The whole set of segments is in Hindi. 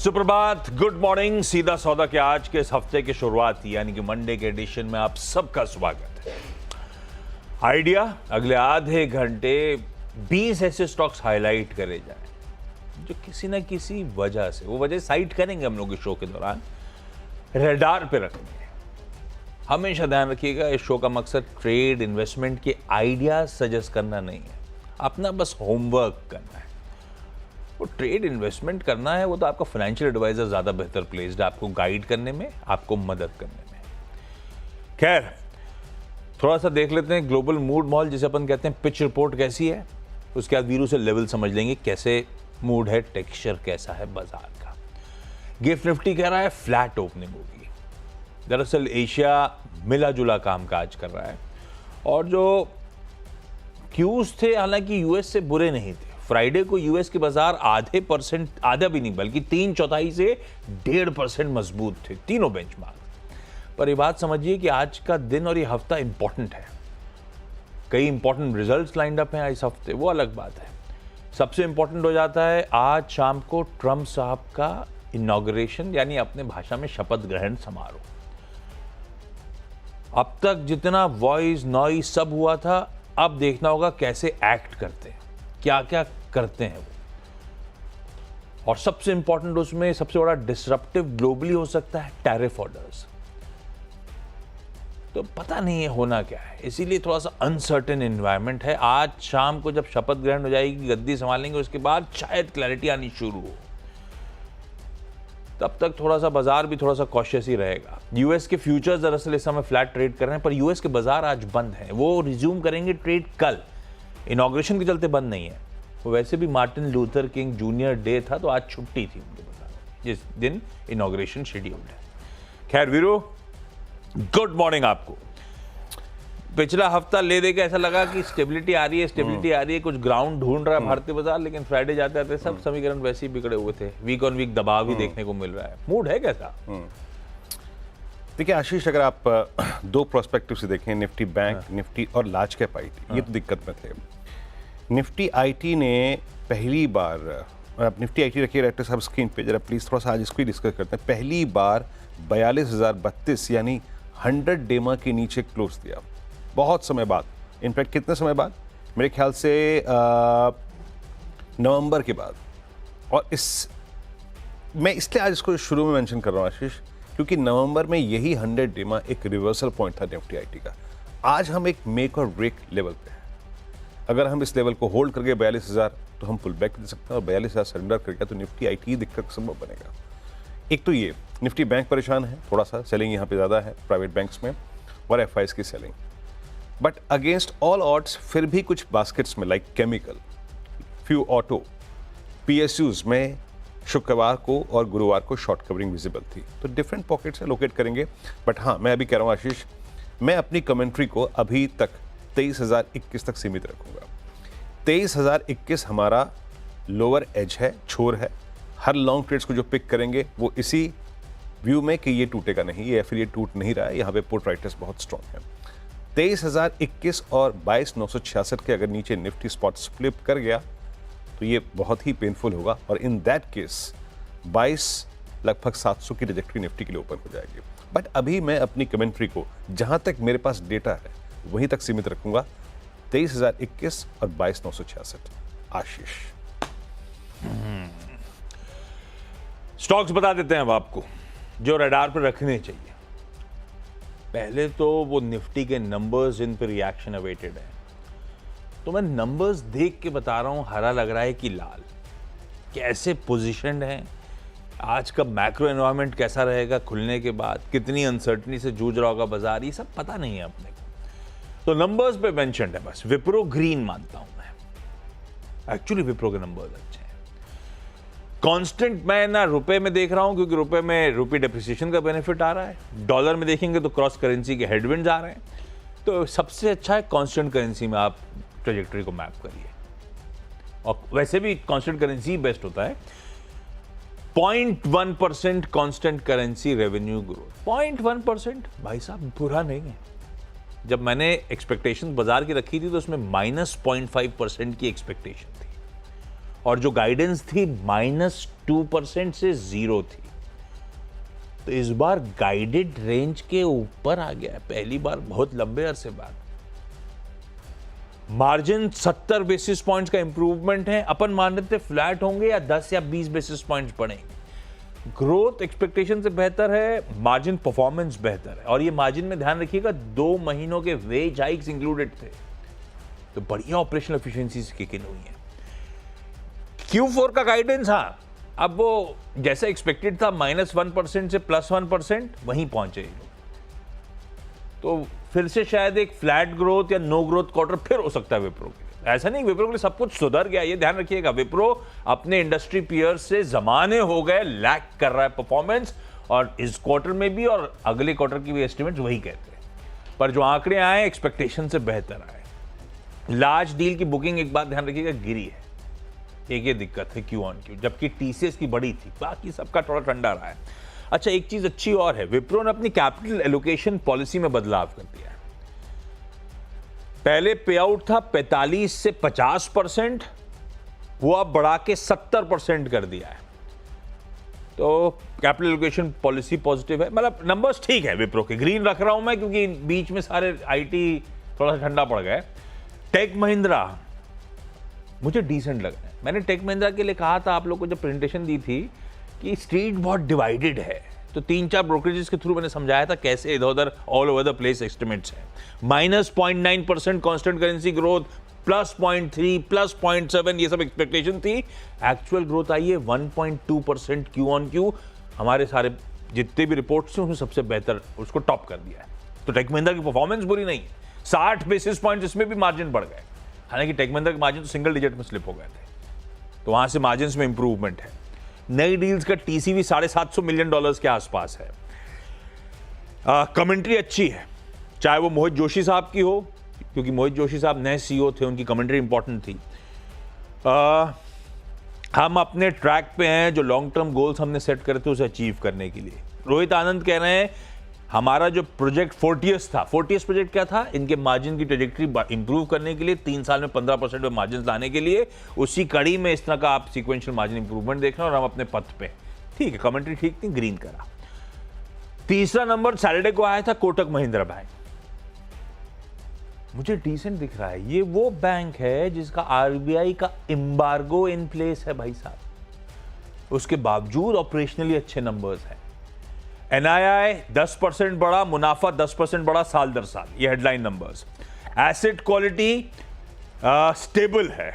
सुप्रभात, गुड मॉर्निंग। सीधा सौदा के आज के इस हफ्ते की शुरुआत यानी कि मंडे के एडिशन में आप सबका स्वागत है। आइडिया अगले आधे घंटे 20 ऐसे स्टॉक्स हाईलाइट करे जाएं जो किसी ना किसी वजह से, वो वजह साइट करेंगे हम लोग इस शो के दौरान, रेडार पे रखेंगे। हमेशा ध्यान रखिएगा, इस शो का मकसद ट्रेड इन्वेस्टमेंट के आइडियाज सजेस्ट करना नहीं है, अपना बस होमवर्क करना है। वो ट्रेड इन्वेस्टमेंट करना है, वो तो आपका फाइनेंशियल एडवाइजर ज़्यादा बेहतर प्लेस्ड है आपको गाइड करने में, आपको मदद करने में। खैर, थोड़ा सा देख लेते हैं ग्लोबल मूड माहौल, जिसे अपन कहते हैं पिच रिपोर्ट कैसी है। उसके बाद वीरू से लेवल समझ लेंगे, कैसे मूड है, टेक्सचर कैसा है बाजार का। गिफ्ट निफ्टी कह रहा है फ्लैट ओपनिंग होगी। दरअसल एशिया मिला जुला कामकाज कर रहा है और जो क्यूज थे हालांकि यूएस से बुरे नहीं थे। फ्राइडे को यूएस के बाजार आधा भी नहीं बल्कि 3/4 से 1.5% मजबूत थे, तीनों बेंचमार्क। पर ये बात समझिए कि आज का दिन और ये हफ्ता इंपॉर्टेंट है। कई इंपॉर्टेंट रिजल्ट्स लाइंड अप हैं इस हफ्ते, वो अलग बात है। सबसे इंपॉर्टेंट हो जाता है आज शाम को ट्रंप साहब का इनॉग्रेशन, यानी अपने भाषा में शपथ ग्रहण समारोह। अब तक जितना वॉइस नॉइस सब हुआ था, अब देखना होगा कैसे एक्ट करते हैं, क्या क्या करते हैं वो। और सबसे इंपॉर्टेंट उसमें सबसे बड़ा डिसरप्टिव ग्लोबली हो सकता है टैरिफ ऑर्डर्स। तो पता नहीं है होना क्या है, इसीलिए थोड़ा सा अनसर्टेन एनवायरनमेंट है। आज शाम को जब शपथ ग्रहण हो जाएगी, गद्दी संभालेंगे, उसके बाद शायद क्लैरिटी आनी शुरू हो। तब तक थोड़ा सा बाजार भी थोड़ा सा कॉशियस ही रहेगा। यूएस के फ्यूचर्स दरअसल इस समय फ्लैट ट्रेड कर रहे हैं, पर यूएस के बाजार आज बंद हैं। वो रिज्यूम करेंगे ट्रेड कल, इनॉग्रेशन के चलते बंद नहीं है। वो वैसे भी Martin Luther king junior day था, तो आज छुट्टी थी उनके बाजार में, जिस दिन इनॉग्रेशन शेड्यूल्ड है। खैर वीरू, गुड मॉर्निंग आपको। पिछला हफ्ता ले दे के ऐसा लगा कि स्टेबिलिटी आ रही है, कुछ ग्राउंड ढूंढ रहा है भारतीय बाजार, लेकिन फ्राइडे जाते आते सब समीकरण वैसे ही बिगड़े हुए थे। वीक ऑन वीक दबाव भी देखने को मिल रहा है। मूड है कैसा? देखिए आशीष, अगर आप दो प्रोस्पेक्टिव से देखें, निफ्टी बैंक, निफ्टी और लार्ज कैप आईटी, ये तो दिक्कत में थे। निफ्टी आईटी ने पहली बार, आप निफ्टी आईटी रखिए डायरेक्टर साहब स्क्रीन पे जरा प्लीज, थोड़ा सा आज इसको ही डिस्कस करते हैं। पहली बार 42,032 यानी 100 डेमा के नीचे क्लोज दिया, बहुत समय बाद। इनफैक्ट कितने समय बाद? मेरे ख्याल से नवंबर के बाद। और मैं इसलिए आज इसको शुरू में मेंशन कर रहा हूँ आशीष, क्योंकि नवंबर में यही 100 डेमा एक रिवर्सल पॉइंट था निफ्टी आईटी का। आज हम एक मेक और ब्रेक लेवल पे हैं। अगर हम इस लेवल को होल्ड करके 42,000, तो हम पुल बैक दे सकते हैं, और 42,000 सरेंडर करके तो निफ्टी आईटी दिक्कत संभव बनेगा। एक तो ये निफ्टी बैंक परेशान है, थोड़ा सा सेलिंग यहाँ पे ज़्यादा है प्राइवेट बैंक्स में, और एफआईज की selling. But against all odds फिर भी कुछ बास्केट्स में like chemical, few auto, PSUs में शुक्रवार को और गुरुवार को शॉर्ट कवरिंग विजिबल थी। तो डिफरेंट पॉकेट्स से लोकेट करेंगे। बट हाँ, मैं अभी कह रहा हूँ आशीष, मैं अपनी कमेंट्री को अभी तक 23,021 तक सीमित रखूंगा। 23,021 हमारा लोअर एज है, छोर है। हर लॉन्ग ट्रेड्स को जो पिक करेंगे वो इसी व्यू में कि ये टूटेगा नहीं, या फिर ये टूट नहीं रहा है, यहाँ पे पुट राइटर्स बहुत स्ट्रॉन्ग है। 23,021 और 22,966 के अगर नीचे निफ्टी स्पॉट फ्लिप कर गया तो ये बहुत ही पेनफुल होगा, और इन दैट केस 22 लगभग 700 की ट्रैजेक्टरी निफ्टी के लिए ओपन हो जाएगी। बट अभी मैं अपनी कमेंट्री को जहां तक मेरे पास डेटा है वहीं तक सीमित रखूंगा, 23,021 और 22,966। आशीष, स्टॉक्स बता देते हैं अब आपको जो रडार पर रखने चाहिए। पहले तो वो निफ्टी के नंबर्स, जिन पर रिएक्शन अवेटेड है। तो मैं नंबर्स देख के बता रहा हूं, हरा लग रहा है कि लाल। कैसे पोजीशनड हैं, आज का मैक्रो एनवायरनमेंट कैसा रहेगा खुलने के बाद, कितनी अनसर्टनी से जूझ रहा होगा बाजार, ये सब पता नहीं है अपने को। तो नंबर्स पे मेंशन्ड है बस। विप्रो ग्रीन मानता हूं मैं, एक्चुअली विप्रो के नंबर्स अच्छे हैं। कांस्टेंट मैं ना रुपए में देख रहा हूं, क्योंकि रुपए में रूपी डेप्रिसिएशन का बेनिफिट आ रहा है। डॉलर में देखेंगे तो क्रॉस करेंसी के हेडविंड्स आ रहे हैं। तो सबसे अच्छा है कांस्टेंट करेंसी में आप ट्रेजेक्टरी को मैप करिए, और वैसे भी कांस्टेंट करेंसी बेस्ट होता है। 0.1% कांस्टेंट करेंसी रेवेन्यू ग्रोथ, 0.1% भाई साहब बुरा नहीं है। जब मैंने एक्सपेक्टेशन बाजार की रखी थी तो उसमें -0.5% की एक्सपेक्टेशन थी, और जो गाइडेंस थी -2% से 0 थी। तो इस बार गाइडेड रेंज के ऊपर आ गया है, पहली बार बहुत लंबे अरसे बाद। मार्जिन 70 बेसिस पॉइंट्स का इंप्रूवमेंट है। अपन मान रहे थे फ्लैट होंगे या 10 या 20 बेसिस पॉइंट्स बढ़ेंगे। ग्रोथ एक्सपेक्टेशन से बेहतर है, मार्जिन परफॉर्मेंस बेहतर है। और ये मार्जिन में ध्यान रखिएगा 2 महीनों के वेज हाइक्स इंक्लूडेड थे, तो बढ़िया ऑपरेशनल एफिशिएंसी से किक इन हुई है। Q4 का गाइडेंस, हाँ, अब वो जैसा एक्सपेक्टेड था -1% से +1% वहीं पहुंचे। तो फिर से शायद एक फ्लैट ग्रोथ या नो ग्रोथ क्वार्टर फिर हो सकता है विप्रो के लिए। ऐसा नहीं विप्रो के लिए सब कुछ सुधर गया, ये ध्यान रखिएगा। विप्रो अपने इंडस्ट्री पीयर्स से जमाने हो गए लैक कर रहा है परफॉर्मेंस, और इस क्वार्टर में भी और अगले क्वार्टर की भी एस्टिमेट वही कहते हैं। पर जो आंकड़े आए एक्सपेक्टेशन से बेहतर आए। लार्ज डील की बुकिंग, एक बात ध्यान रखिएगा, गिरी है। एक ये दिक्कत है Q on Q, जबकि TCS की बड़ी थी, बाकी सबका थोड़ा ठंडा रहा है। अच्छा, एक चीज अच्छी और है, विप्रो ने अपनी कैपिटल एलोकेशन पॉलिसी में बदलाव कर दिया है। पहले पे आउट था 45 से 50%, वो अब बढ़ा के 70% कर दिया है। तो कैपिटल एलोकेशन पॉलिसी पॉजिटिव है, मतलब नंबर्स ठीक है विप्रो के। ग्रीन रख रहा हूं मैं क्योंकि बीच में सारे IT थोड़ा सा ठंडा पड़ गए। टेक महिंद्रा मुझे डिसेंट लग रहा है। मैंने टेक महिंद्रा के लिए कहा था आप लोग को जब प्रेजेंटेशन दी थी कि स्ट्रीट बहुत डिवाइडेड है, तो 3-4 ब्रोकरेजेस के थ्रू मैंने समझाया था कैसे इधर उधर all over the place estimates हैं। -0.9% कांस्टेंट करेंसी ग्रोथ, +0.3, +0.7, ये सब एक्सपेक्टेशन थी। एक्चुअल ग्रोथ आई है 1.2% Q on Q। हमारे सारे जितने भी रिपोर्ट्स हैं उसमें सबसे बेहतर, उसको टॉप कर दिया है। तो टेक महिंद्रा की परफॉर्मेंस बुरी नहीं है। 60 बेसिस पॉइंट इसमें भी मार्जिन बढ़ गए। हालांकि टेक महिंद्रा के मार्जिन तो सिंगल डिजिट में स्लिप हो गए थे, तो वहां से मार्जिन में इंप्रूवमेंट है। नई डील्स का TCV $750 मिलियन के आसपास है। कमेंट्री अच्छी है, चाहे वो मोहित जोशी साहब की हो, क्योंकि मोहित जोशी साहब नए CEO थे, उनकी कमेंट्री इंपॉर्टेंट थी। हम अपने ट्रैक पे हैं, जो लॉन्ग टर्म गोल्स हमने सेट करे थे उसे अचीव करने के लिए। रोहित आनंद कह रहे हैं हमारा जो प्रोजेक्ट फोर्टियस था, फोर्टियस प्रोजेक्ट क्या था, इनके मार्जिन की ट्रेजेक्टरी इंप्रूव करने के लिए, 3 साल में 15% में मार्जिन लाने के लिए, उसी कड़ी में इस तरह का आप सीक्वेंशियल मार्जिन इंप्रूवमेंट देख रहे हैं और हम अपने पथ पे। ठीक है, कमेंट्री ठीक थी, ग्रीन करा। तीसरा नंबर सैटरडे को आया था कोटक महिंद्रा बैंक। मुझे डिसेंट दिख रहा है। ये वो बैंक है जिसका RBI का एम्बार्गो इन प्लेस है भाई साहब, उसके बावजूद ऑपरेशनली अच्छे नंबर्स हैं। NII 10% बढ़ा, मुनाफा 10% बढ़ा साल दर साल, ये headline numbers. Asset quality stable है।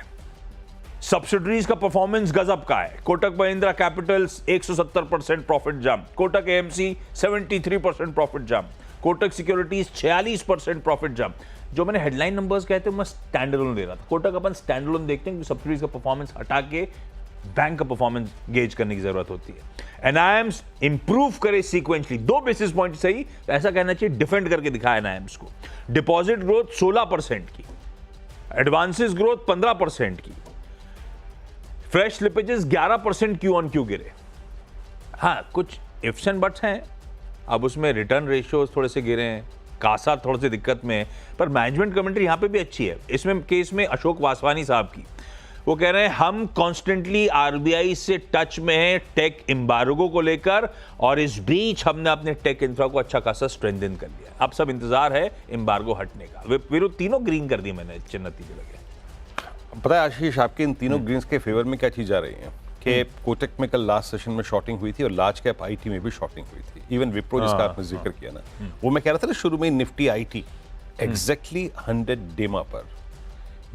सब्सिडरीज का परफॉर्मेंस गजब का है। Kotak Mahindra capital 170% profit jump, Kotak AMC 73% profit jump, Kotak securities 46% profit jump. जो मैंने हेडलाइन नंबर्स कहते हैं मैं स्टैंड अलोन दे रहा था। कोटक अपन स्टैंड अलोन देखते हैं, सब्सिडीज का परफॉर्मेंस हटा के बैंक का परफॉर्मेंस गेज करने की जरूरत होती है। NIMs इंप्रूव करे सीक्वेंशली 2 बेसिस पॉइंट सही, ऐसा कहना चाहिए, डिफेंड करके दिखाया NIMs को। डिपॉजिट ग्रोथ 16% की, एडवांसेस ग्रोथ 15% की, fresh slippages 11% Q on Q गिरे। हाँ, कुछ इफ्स एंड बट्स हैं, अब उसमें रिटर्न रेशियोज थोड़े से गिरे हैं, कासा थोड़ी सी दिक्कत में है, पर मैनेजमेंट कमेंट्री यहां पे भी अच्छी है। इसमें केस में अशोक वासवानी साहब की, वो कह रहे हैं हम कॉन्स्टेंटली RBI से टच में हैं टेक एम्बार्गो को लेकर, और इस बीच हमने अपने टेक इंफ्रा को अच्छा खासा स्ट्रेंथन कर लिया। अब सब इंतजार है एम्बार्गो हटने का। वे तीनों ग्रीन कर दिए मैंने, अच्छे नतीजे लगे। पता है आशीष, आपके इन तीनों ग्रीन्स के फेवर में क्या चीज आ रही है कि कोटक में कल लास्ट सेशन में शॉर्टिंग हुई थी और लार्ज कैप IT में भी शॉर्टिंग हुई थी। इवन विप्रो जिसका आपने जिक्र किया ना, वो मैं कह रहा था ना शुरू में, निफ्टी IT एग्जैक्टली 100 डेमा पर,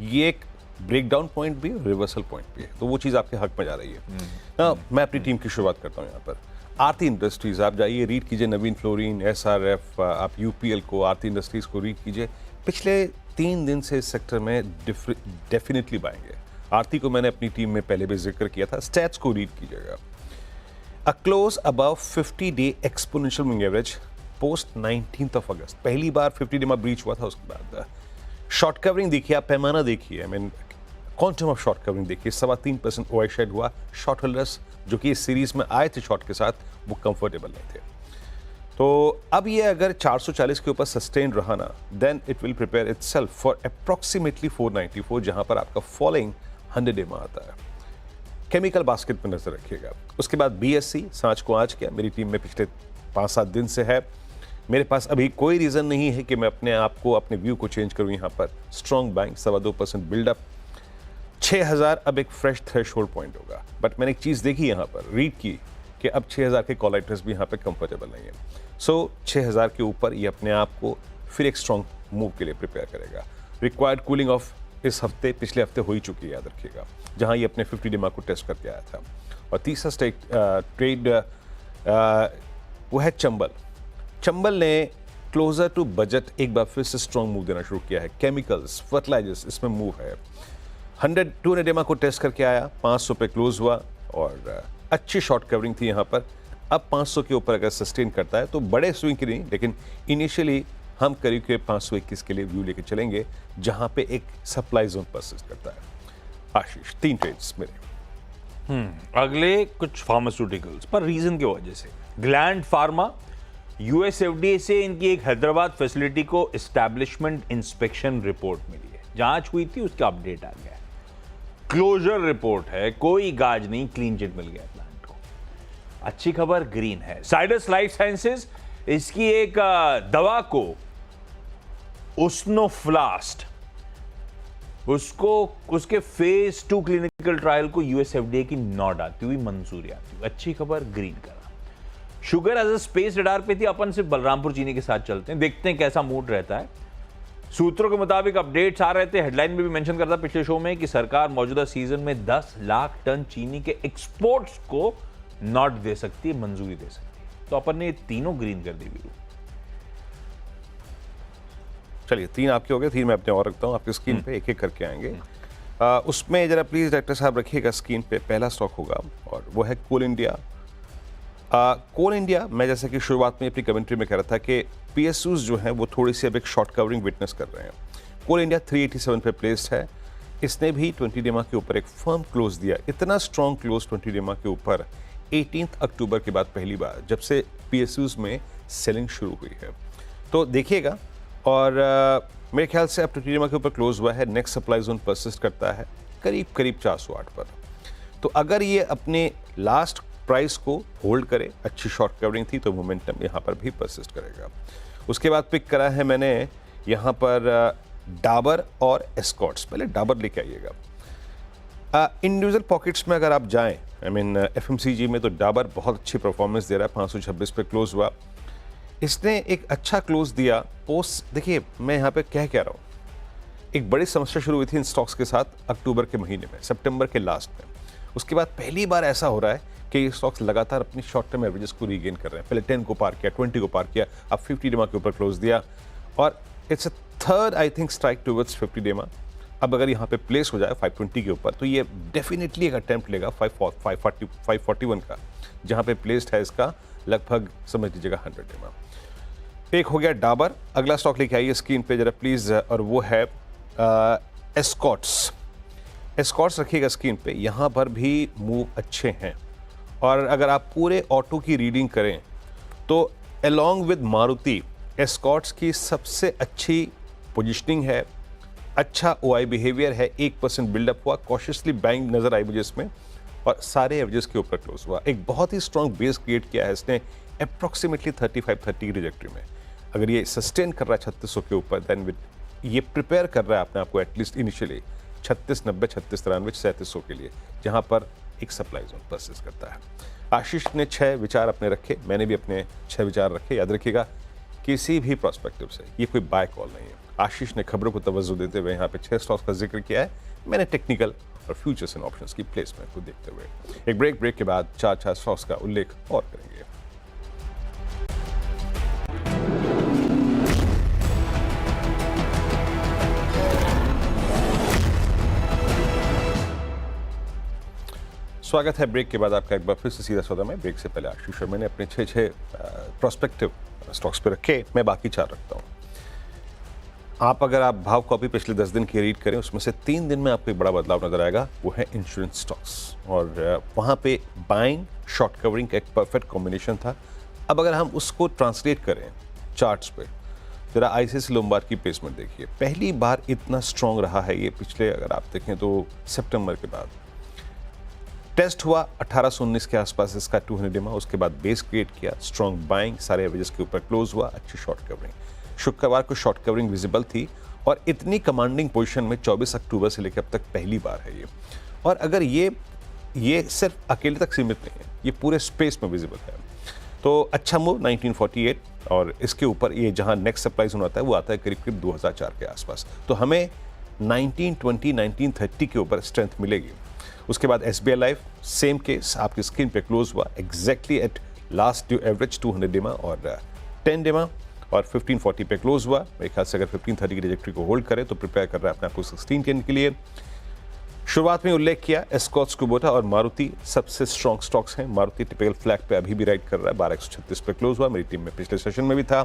ये एक ब्रेकडाउन पॉइंट भी है, रिवर्सल पॉइंट भी है, तो वो चीज़ आपके हक में जा रही है। मैं अपनी टीम की शुरुआत करता हूँ यहाँ पर। आरती इंडस्ट्रीज आप जाइए, रीड कीजिए, नवीन फ्लोरिन, SRF, आप UPL को, आरती इंडस्ट्रीज को रीड कीजिए। पिछले 3 दिन से इस सेक्टर में डेफिनेटली बाएंगे। आरती को मैंने अपनी टीम में पहले भी जिक्र किया था, स्टैट्स को रीड कीजिएगा। A close above 50-day exponential moving average post 19th of August, पहली बार 50 डे में ब्रीच हुआ था। उसके बाद शॉर्ट कवरिंग देखिए, आप पैमाना देखिए, I mean quantum of short covering देखिए, 3.25% ओआई शेड हुआ। शॉर्ट होल्डर्स जो कि इस सीरीज में आए थे शॉर्ट के साथ, वो कंफर्टेबल नहीं थे। तो अब ये अगर 440 के ऊपर सस्टेन रहा ना, then it will prepare itself for approximately 494, जहां पर आपका फॉलोइंग 100 डे में आता है। केमिकल बास्केट पर नजर रखिएगा। उसके बाद BSE सांझ को आज किया, मेरी टीम में पिछले 5-7 दिन से है। मेरे पास अभी कोई रीजन नहीं है कि मैं अपने आप को, अपने व्यू को चेंज करूं। यहाँ पर स्ट्रॉन्ग बाइंग, 2.25% बिल्डअप, 6000 अब एक फ्रेश थ्रेशोल्ड पॉइंट होगा। बट मैंने एक चीज देखी यहाँ पर, रीड की कि अब 6000 के कॉल राइटर्स भी यहाँ पे कंफर्टेबल नहीं है। सो 6000 के ऊपर ये अपने आप को फिर एक स्ट्रॉन्ग मूव के लिए प्रिपेयर करेगा। रिक्वायर्ड कूलिंग ऑफ इस हफ्ते, पिछले हफ्ते हो ही चुकी है, याद रखिएगा, जहां ये अपने 50 डेमा को टेस्ट करके आया था। और तीसरा ट्रेड वो है चंबल। चंबल ने क्लोजर टू बजट एक बार फिर से स्ट्रॉन्ग मूव देना शुरू किया है। केमिकल्स, फर्टिलाइजर्स, इसमें मूव है। 200 डेमा को टेस्ट करके आया, 500 पे क्लोज हुआ और अच्छी शॉर्ट कवरिंग थी यहाँ पर। अब 500 के ऊपर अगर सस्टेन करता है तो बड़े स्विंग की नहीं, लेकिन इनिशियली हम करीब के 521 के लिए व्यू लेके चलेंगे, जहां पे एक सप्लाई जोन परसिस्ट करता है। आशीष, 3 ट्रेड्स मेरे। अगले कुछ फार्मास्यूटिकल्स पर रीजन की वजह से ग्लैंड फार्मा, US FDA से इनकी एक हैदराबाद फैसिलिटी को एस्टैब्लिशमेंट इंस्पेक्शन रिपोर्ट मिली है। जांच हुई थी, उसका अपडेट आ गया है। क्लोजर रिपोर्ट है, कोई गाज नहीं, क्लीन चिट मिल गया प्लांट को। अच्छी खबर ग्रीन है। साइडस लाइफ साइंसेज इसकी एक दवा को उस्नोफ्लास्ट, उसको उसके फेज 2 क्लिनिकल ट्रायल को US FDA की नॉट आती हुई, मंजूरी आती हुई। अच्छी खबर ग्रीन करा। Sugar as a space radar पे थी, अपन सिर्फ बलरामपुर चीनी के साथ चलते हैं, देखते हैं कैसा मूड रहता है। सूत्रों के मुताबिक अपडेट्स आ रहे थे, हेडलाइन में भी मेंशन करता पिछले शो में कि सरकार मौजूदा सीजन में 10 लाख टन चीनी के एक्सपोर्ट्स को नॉट दे सकती है, मंजूरी दे सकती है। तो अपन ने तीनों ग्रीन कर दी वीरू। चलिए, 3 आपके हो गए, 3 मैं अपने और रखता हूँ आपकी स्क्रीन पे, एक एक करके आएंगे। उसमें जरा प्लीज डायरेक्टर साहब रखिएगा स्क्रीन पे। पहला स्टॉक होगा और वो है कोल इंडिया। कोल इंडिया, मैं जैसा कि शुरुआत में अपनी कमेंट्री में कह रहा था कि PSUs जो हैं वो थोड़ी सी अब एक शॉर्ट कवरिंग विटनेस कर रहे हैं। कोल इंडिया 387 पे प्लेस्ड है। इसने भी 20 डेमा के ऊपर एक फर्म क्लोज दिया। इतना स्ट्रॉन्ग क्लोज 20 डेमा के ऊपर 18 अक्टूबर के बाद पहली बार, जब से PSUs में सेलिंग शुरू हुई है। तो देखिएगा, और मेरे ख्याल से अब 20 डेमा के ऊपर क्लोज हुआ है। नेक्स्ट सप्लाई जोन परसिस्ट करता है करीब 408 पर। तो अगर ये अपने लास्ट प्राइस को होल्ड करे, अच्छी शॉर्ट कवरिंग थी, तो मोमेंटम यहाँ पर भी परसिस्ट करेगा। उसके बाद पिक करा है मैंने यहाँ पर डाबर और एस्कॉर्ट्स। पहले डाबर लेके आइएगा। इंडिविजुअल पॉकेट्स में अगर आप जाएं, FMCG में, तो डाबर बहुत अच्छी परफॉर्मेंस दे रहा है। 526 पे क्लोज हुआ। इसने एक अच्छा क्लोज दिया पोस्ट। देखिए, मैं यहाँ पे क्या रहा हूँ, एक बड़ी समस्या शुरू हुई थी इन स्टॉक्स के साथ अक्टूबर के महीने में, सितंबर के लास्ट में। उसके बाद पहली बार ऐसा हो रहा है कि ये स्टॉक्स लगातार अपनी शॉर्ट टर्म एवरेजेस को रीगेन कर रहे हैं। पहले 10 को पार किया, 20 को पार किया, अब 50 डेमा के ऊपर क्लोज दिया और it's a third I think strike towards 50 डेमा। अब अगर यहाँ पे प्लेस हो जाए 520 के ऊपर, तो ये डेफिनेटली एक अटेम्प्ट लेगा 541 का, जहाँ पे प्लेस्ड है इसका लगभग समझ लीजिएगा 100 डेमा। एक हो गया डाबर। अगला स्टॉक लेके आइए स्क्रीन पे जरा प्लीज, और वो है एस्कॉर्ट्स। एस्कॉर्ट्स रखिएगा स्क्रीन पे। यहाँ पर भी मूव अच्छे हैं, और अगर आप पूरे ऑटो की रीडिंग करें तो अलोंग विद मारुति, एस्कॉर्ट्स की सबसे अच्छी पोजिशनिंग है, अच्छा OI बिहेवियर है। 1% बिल्डअप हुआ, कॉशियसली बाइंग नजर आई मुझे इसमें, और सारे एवरेजेस के ऊपर क्लोज हुआ। एक बहुत ही स्ट्रॉन्ग बेस क्रिएट किया है इसने अप्रॉक्सीमेटली 35-30 की ट्रैजेक्टरी में। अगर ये सस्टेन कर रहा है 3600 के ऊपर, देन विद ये प्रिपेयर कर रहा है अपने आपको एटलीस्ट इनिशियली 3690, 3693, 3700 के लिए, जहां पर एक सप्लाई जोन परसिस्ट करता है। आशीष ने 6 विचार अपने रखे, मैंने भी अपने 6 विचार रखे। याद रखिएगा, किसी भी प्रोस्पेक्टिव से ये कोई बाय कॉल नहीं है। आशीष ने खबरों को तवज्जो देते हुए यहाँ पे 6 स्टॉक्स का जिक्र किया है, मैंने टेक्निकल और फ्यूचर्स एंड ऑप्शंस की प्लेसमेंट को देखते हुए। एक ब्रेक के बाद 4 स्टॉक्स का उल्लेख और करेंगे। स्वागत है ब्रेक के बाद आपका एक बार फिर से सीधा सौदा में। ब्रेक से पहले आशीष और मैंने अपने 6 प्रोस्पेक्टिव स्टॉक्स पे रखे, मैं बाकी 4 रखता हूँ। आप अगर आप भाव कॉपी पिछले 10 दिन की रीड करें, उसमें से 3 दिन में आपको एक बड़ा बदलाव नजर आएगा, वो है इंश्योरेंस स्टॉक्स, और वहाँ पे बाइंग शॉर्ट कवरिंग का एक परफेक्ट कॉम्बिनेशन था। अब अगर हम उसको ट्रांसलेट करें चार्ट्स पे, जरा ICICI लोम्बार्ड की प्लेसमेंट देखिए। पहली बार इतना स्ट्रॉन्ग रहा है ये पिछले, अगर आप देखें तो सितंबर के बाद टेस्ट हुआ 1819 के आसपास इसका 200 डेमा, उसके बाद बेस क्रिएट किया, स्ट्रॉन्ग बाइंग, सारे एवरेजेस के ऊपर क्लोज हुआ, अच्छी शॉर्ट कवरिंग। शुक्रवार को शॉर्ट कवरिंग विजिबल थी और इतनी कमांडिंग पोजीशन में 24 अक्टूबर से लेकर अब तक पहली बार है ये। और अगर ये सिर्फ अकेले तक सीमित नहीं है, ये पूरे स्पेस में विजिबल है। तो अच्छा मूव 1948, और इसके ऊपर ये जहां नेक्स्ट सप्लाई जोन आता है वो आता है करीब करीब 2004 के आसपास। तो हमें 1920 1930 के ऊपर स्ट्रेंथ मिलेगी। उसके बाद SBI लाइफ सेम केस, आपकी स्क्रीन पे क्लोज हुआ exactly at last due average 200 डेमा और 10 डेमा, और 1540 पे क्लोज हुआ। मेरे ख्याल से अगर 1530 की ट्रैजेक्टरी को होल्ड करे तो प्रिपेयर कर रहा है अपने आप को 1610 के लिए। शुरुआत में उल्लेख किया एस्कॉर्ट्स, कुबोटा और मारुति सबसे स्ट्रॉन्ग स्टॉक्स हैं। मारुति टिपिकल फ्लैग पे अभी भी राइड कर रहा है, 1236 पे क्लोज हुआ। मेरी टीम में पिछले सेशन में भी था।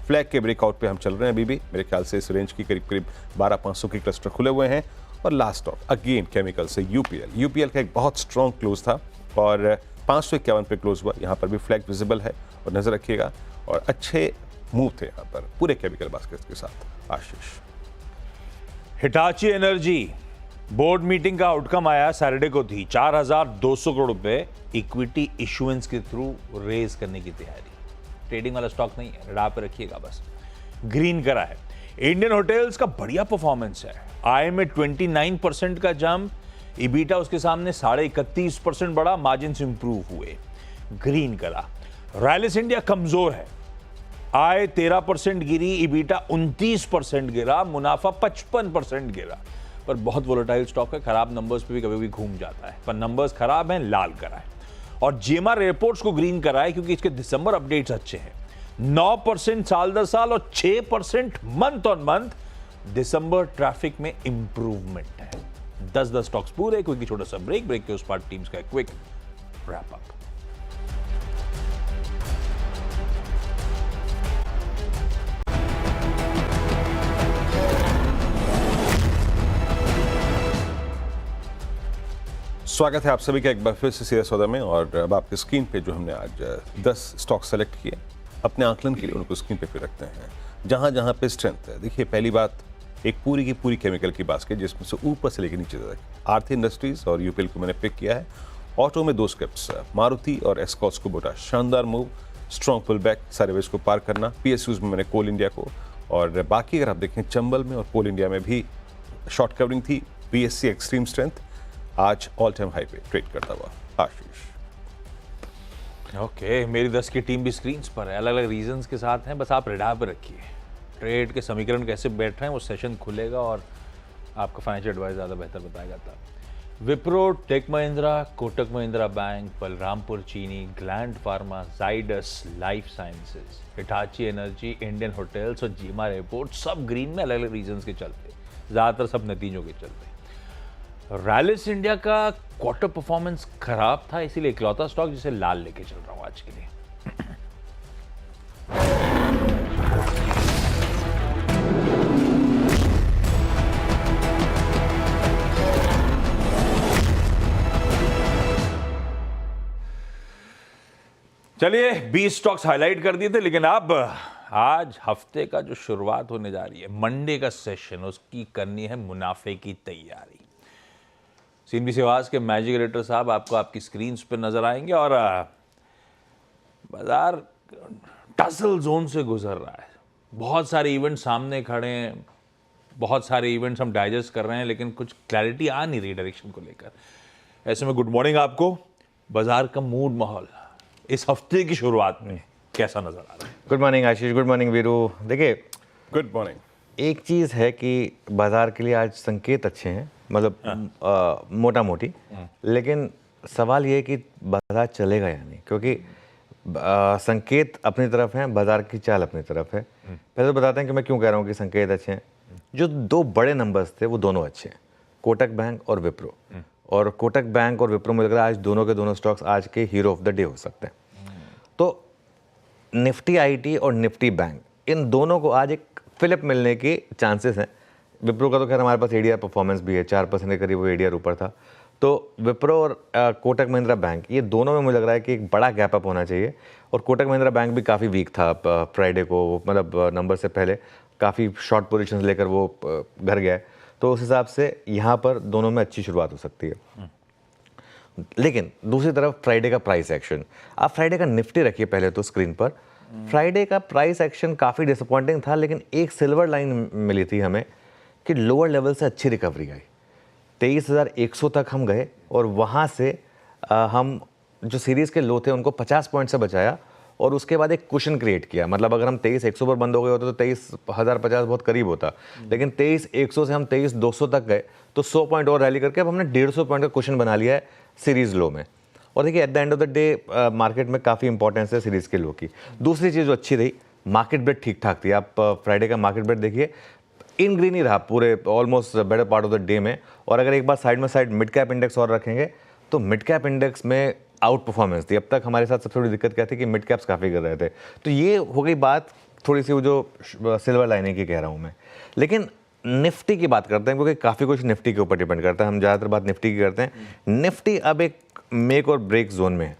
फ्लैग के ब्रेकआउट पे हम चल रहे हैं अभी भी, मेरे ख्याल से इस रेंज की करीब करीब 12500 के क्लस्टर खुले हुए हैं। और लास्ट स्टॉक अगेन केमिकल से यूपीएल का एक बहुत स्ट्रॉन्ग क्लोज था और 551 पे क्लोज हुआ। यहाँ पर भी फ्लैग विजिबल है और नजर रखिएगा, और अच्छे मूव थे यहाँ पर पूरे केमिकल बास्केट के साथ। आशीष, हिटाची एनर्जी बोर्ड मीटिंग का आउटकम आया सैटरडे को थी 4200 करोड़ रुपए इक्विटी इशुएंस के थ्रू रेज करने की तैयारी। ट्रेडिंग वाला स्टॉक नहीं है, रडार पे रखिएगा बस। ग्रीन करा है। इंडियन होटल्स का बढ़िया परफॉर्मेंस है, आय में 29% का जंप, इबीटा उसके सामने 31.5% बढ़ा, मार्जिन इंप्रूव हुए। ग्रीन करा। रैलिस इंडिया कमजोर है, आय 13% गिरी, इबीटा 29% गिरा, मुनाफा 55% गिरा। पर बहुत वोलेटाइल स्टॉक है, खराब नंबर्स पे भी कभी भी घूम जाता है, पर नंबर्स खराब हैं, लाल करा है। और जीएमआर एयरपोर्ट्स को ग्रीन करा है क्योंकि इसके दिसंबर अपडेट्स अच्छे हैं। 9% साल दर साल और 6% month on month December traffic में इंप्रूवमेंट है। 10 स्टॉक्स पूरे, क्योंकि छोटा सा ब्रेक के उस पार्ट टीम्स का क्विक रैप अप। स्वागत है आप सभी का एक बार फिर से सीधा सौदा में। और अब आपकी स्क्रीन पे जो हमने आज 10 स्टॉक सेलेक्ट किए अपने आकलन के लिए, उनको स्क्रीन पे फिर रखते हैं जहां जहां पे स्ट्रेंथ है। देखिए, पहली बात, एक पूरी की पूरी केमिकल की बास्केट जिसमें से ऊपर से लेकर नीचे तक आरती इंडस्ट्रीज और यूपीएल को मैंने पिक किया है। ऑटो में 2 स्क्रिप्ट्स, मारुति और एस्कॉर्ट्स कुबोटा, शानदार मूव, स्ट्रॉन्ग पुल बैक, सारे वेज को पार करना। पीएसयूज में मैंने कोल इंडिया को, और बाकी अगर आप देखें चंबल में और कोल इंडिया में भी शॉर्ट कवरिंग थी। बीएससी एक्सट्रीम स्ट्रेंथ आज ऑल टाइम हाई पे ट्रेड करता हुआ। आशीष, ओके, मेरी 10 की टीम भी स्क्रीन्स पर है, अलग अलग रीजंस के साथ हैं, बस आप रडार पर रखिए। ट्रेड के समीकरण कैसे बैठ रहे हैं वो सेशन खुलेगा और आपका फाइनेंशियल एडवाइस ज़्यादा बेहतर बताएगा तब। विप्रो, टेक महिंद्रा, कोटक महिंद्रा बैंक, बलरामपुर चीनी, gland pharma, Zydus life sciences, Hitachi energy, Indian hotels और जीएमआर एयरपोर्ट सब ग्रीन में अलग अलग रीजंस के चलते, ज़्यादातर सब नतीजों के चलते। रैलिस इंडिया का क्वार्टर परफॉर्मेंस खराब था, इसीलिए इकलौता स्टॉक जिसे लाल लेके चल रहा हूं आज के लिए। चलिए 20 स्टॉक्स हाईलाइट कर दिए थे, लेकिन अब आज हफ्ते का जो शुरुआत होने जा रही है, मंडे का सेशन, उसकी करनी है मुनाफे की तैयारी। सीएनबी आवाज के मैजिक एडिटर साहब आपको आपकी स्क्रीन्स पर नजर आएंगे और बाजार टसल जोन से गुजर रहा है। बहुत सारे इवेंट सामने खड़े हैं, बहुत सारे इवेंट्स हम डाइजेस्ट कर रहे हैं, लेकिन कुछ क्लैरिटी आ नहीं रही डायरेक्शन को लेकर। ऐसे में गुड मॉर्निंग आपको। बाजार का मूड माहौल इस हफ्ते की शुरुआत में कैसा नजर आ रहा है? गुड मॉर्निंग आशीष, गुड मॉर्निंग वीरू। देखिए, गुड मॉर्निंग। एक चीज़ है कि बाजार के लिए आज संकेत अच्छे हैं, मतलब मोटा मोटी, लेकिन सवाल ये है कि बाजार चलेगा या नहीं, क्योंकि संकेत अपनी तरफ हैं, बाजार की चाल अपनी तरफ है। पहले तो बताते हैं कि मैं क्यों कह रहा हूँ कि संकेत अच्छे हैं। जो 2 बड़े नंबर्स थे वो दोनों अच्छे हैं, कोटक बैंक और विप्रो। और कोटक बैंक और विप्रो मुझे लग रहा है आज दोनों के दोनों स्टॉक्स आज के हीरो ऑफ द डे हो सकते हैं। तो निफ्टी आईटी और निफ्टी बैंक, इन दोनों को आज एक फिलिप मिलने के चांसेस हैं। विप्रो का तो खैर हमारे पास एडीआर परफॉर्मेंस भी है, 4% के करीब वो एडीआर ऊपर था। तो विप्रो और कोटक महिंद्रा बैंक, ये दोनों में मुझे लग रहा है कि एक बड़ा गैप अप होना चाहिए। और कोटक महिंद्रा बैंक भी काफ़ी वीक था फ्राइडे को, मतलब नंबर से पहले काफ़ी शॉर्ट पोजीशंस लेकर वो घर गया है। तो उस हिसाब से यहाँ पर दोनों में अच्छी शुरुआत हो सकती है। लेकिन दूसरी तरफ फ्राइडे का प्राइस एक्शन, आप फ्राइडे का निफ्टी रखिए पहले तो स्क्रीन पर। फ्राइडे का प्राइस एक्शन काफ़ी डिसअपॉइंटिंग था, लेकिन एक सिल्वर लाइन मिली थी हमें कि लोअर लेवल से अच्छी रिकवरी आई। 23,100 तक हम गए और वहाँ से हम जो सीरीज़ के लो थे उनको 50 पॉइंट से बचाया और उसके बाद एक कुशन क्रिएट किया। मतलब अगर हम 23,100 पर बंद हो गए होते तो 23,050 बहुत करीब होता, लेकिन 23,100 से हम 23,200 तक गए तो 100 पॉइंट और रैली करके अब हमने 150 पॉइंट का कुशन बना लिया है सीरीज़ लो में। और देखिए at the end of the day market में काफ़ी इंपॉर्टेंस है सीरीज़ के लो की। दूसरी चीज़ जो अच्छी रही, मार्केट ब्रेड ठीक ठाक थी। आप फ्राइडे का मार्केट ब्रेड देखिए, इन ग्रीन ही रहा पूरे almost better part of the day में। और अगर एक बार साइड मिड कैप इंडेक्स और रखेंगे तो मिड कैप इंडेक्स में आउट परफॉर्मेंस थी। अब तक हमारे साथ सबसे बड़ी दिक्कत क्या थी कि मिड कैप्स काफ़ी कर रहे थे। तो ये हो गई बात थोड़ी सी वो जो सिल्वर लाइनिंग की कह रहा हूँ मैं। लेकिन निफ्टी की बात करते हैं क्योंकि काफ़ी कुछ निफ्टी के ऊपर डिपेंड करता है। हम ज़्यादातर बात निफ्टी की करते हैं। निफ्टी अब एक मेक और ब्रेक जोन में है।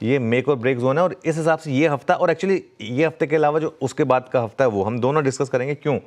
ये मेक और ब्रेक जोन है और इस हिसाब से ये हफ्ता और एक्चुअली ये हफ्ते के अलावा जो उसके बाद का हफ्ता है वो हम दोनों डिस्कस करेंगे क्यों